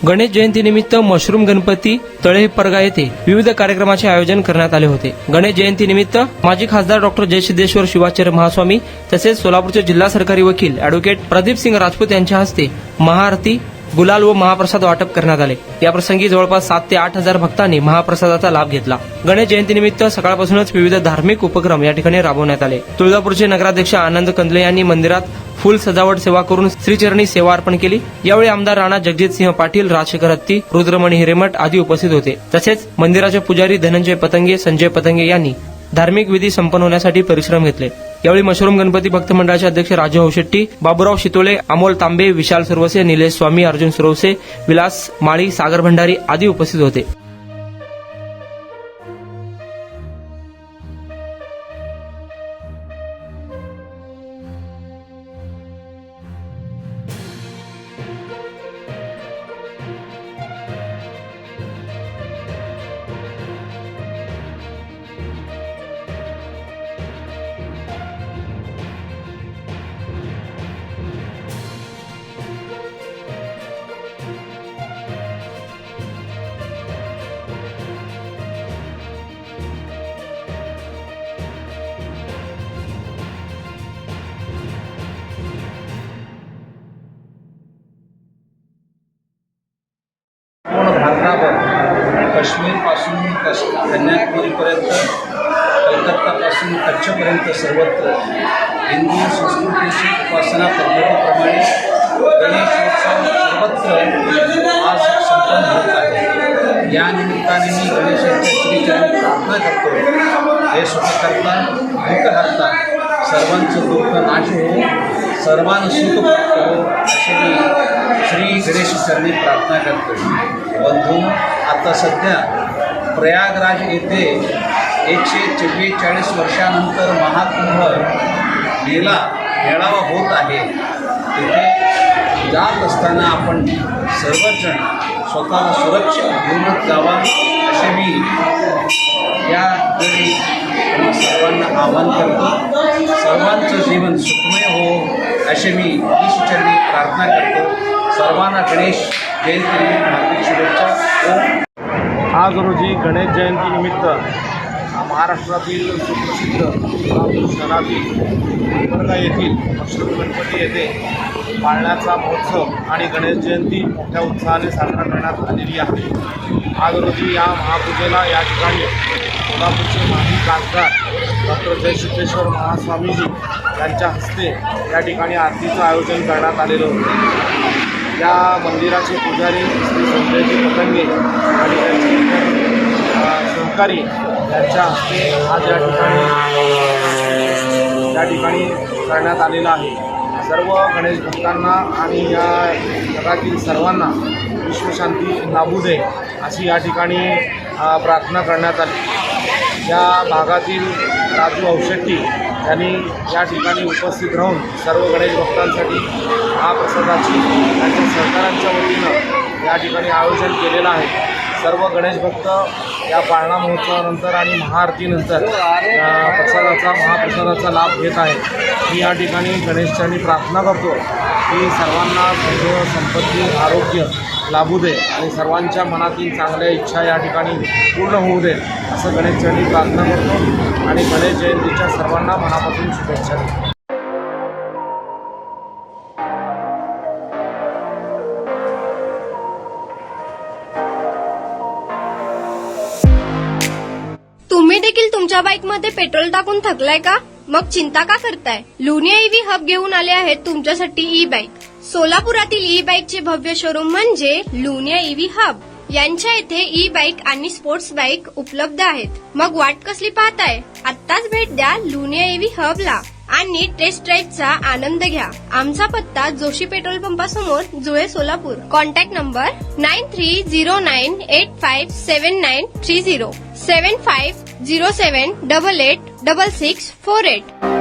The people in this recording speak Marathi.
गणेश जयंतीनिमित्त मशरूम गणपती तळे परगा येथे विविध कार्यक्रमाचे आयोजन करण्यात आले होते. गणेश जयंतीनिमित्त माजी खासदार डॉक्टर जयसिद्धेश्वर शिवाचार्य महास्वामी तसेच सोलापूरचे जिल्हा सरकारी वकील अॅडव्होकेट प्रदीप सिंग राजपूत यांच्या हस्ते महाआरती, गुलाल व महाप्रसाद वाटप करण्यात आले. याप्रसंगी जवळपास 7 ते 8 हजार भक्तांनी महाप्रसादाचा लाभ घेतला. गणेश जयंतीनिमित्त सकाळपासूनच विविध धार्मिक उपक्रम या ठिकाणी राबवण्यात आले. तुळजापूरचे नगराध्यक्ष आनंद कंदले यांनी मंदिरात फुल सजावट सेवा करून श्रीचरणी सेवा अर्पण केली. यावेळी आमदार राणा जगजितसिंह पाटील, राजशेखर हत्ती, रुद्रमणी हिरेमठ आदी उपस्थित होते. तसेच मंदिराचे पुजारी धनंजय पतंगे, संजय पतंगे यांनी धार्मिक विधी संपन्न होण्यासाठी परिश्रम घेतले. यावेळी मशरूम गणपती भक्त मंडळाचे अध्यक्ष राजू हौशेट्टी, बाबूराव शितोळे, अमोल तांबे, विशाल सुरवसे, निलेश स्वामी, अर्जुन सुरवसे, विलास माळी, सागर भंडारी आदी उपस्थित होते. पूर्ण भारतावर काश्मीरपासून कन्याकुमारीपर्यंत, कलकत्तापासून कच्छपर्यंत सर्वत्र हिंदू संस्कृतीची उपासना पद्धतीप्रमाणे गणेशोत्सव सर्वत्र आज संपन्न होत आहे. या निमित्ताने मी गणेशाच्या श्रीचरणी प्रार्थना करतो. हे सुखकर्ता, दुःखहर्ता, सर्वांचं दुःख नाश हो, सर्वांना सुख प्राप्त हो, असे मी श्री गणेश चरणी प्रार्थना करतो. बंधू, आता सध्या प्रयागराज येथे 144 वर्षानंतर महाकुंभ मेळावा होत आहे. तिथे जात असताना आपण सर्वजण स्वतःला सुरक्षित घेऊनच जावा असे मी यावेळी सर्वांना आवाहन करतो. सर्वांचं जीवन सुखमय हो असे मी ईश्वरचरणी प्रार्थना करतो. सर्वांना गणेश जयंतीनिमित्त हार्दिक शुभेच्छा. आज रोजी गणेश जयंतीनिमित्त महाराष्ट्रातील सुप्रसिद्ध सोलापूर शहरातील परगा येथील मशरूम गणपती येथे पाळण्याचा महोत्सव आणि गणेश जयंती मोठ्या उत्साहाने साजरा करण्यात आलेली आहे. आज रोजी या महापूजेला या ठिकाणी सोलापूरचे माजी खासदार डॉक्टर जयसिद्धेश्वर महास्वामीजी यांच्या हस्ते या ठिकाणी आरतीचं आयोजन करण्यात आलेलं होतं. या मंदिराचे पुजारी श्री संजयजी पतंगे आणि त्यांचे सहकारी यांच्या हस्ते आज या ठिकाणी करण्यात आलेलं आहे. सर्व गणेश भक्तांना आणि या जगातील सर्वांना विश्वशांती लाभू दे अशी या ठिकाणी प्रार्थना करण्यात आली. या भागातील राजू हौशेट्टी यांनी या ठिकाणी उपस्थित राहून सर्व गणेश भक्तांसाठी महाप्रसादाची त्यांच्या सहकाऱ्यांच्या वतीनं या ठिकाणी आयोजन केलेलं आहे. सर्व गणेश भक्त या पाळणा महोत्सवानंतर आणि महाआरतीनंतर महाप्रसादाचा लाभ घेत आहेत. मी या ठिकाणी गणेशचरणी प्रार्थना करतो की सर्वांना सदैव संपत्ती, आरोग्य लाभू दे आणि सर्वांच्या मनातील चांगल्या इच्छा या ठिकाणी पूर्ण होऊ दे असं गणेशचरणी प्रार्थना करतो आणि गणेश जयंतीच्या सर्वांना मनापासून शुभेच्छा देतो. तुम्ही देखील तुमच्या बाईकमध्ये पेट्रोल टाकून थकलाय का? मग चिंता का करताय? लुनिया ईव्ही हब घेऊन आले आहेत तुमच्यासाठी ई बाईक. सोलापुरातील ई बाईकचे भव्य शोरूम म्हणजे लुनिया ईव्ही हब. यांच्या इथे ई बाईक आणि स्पोर्ट्स बाईक उपलब्ध आहेत. मग वाट कसली पाहताय? आत्ताच भेट द्या लुनिया ईव्ही हबला आणि टेस्ट ड्राईव्हचा आनंद घ्या. आमचा पत्ता जोशी पेट्रोल पंपासमोर, जुळे, सोलापूर. Contact number 9309857930 7507886648.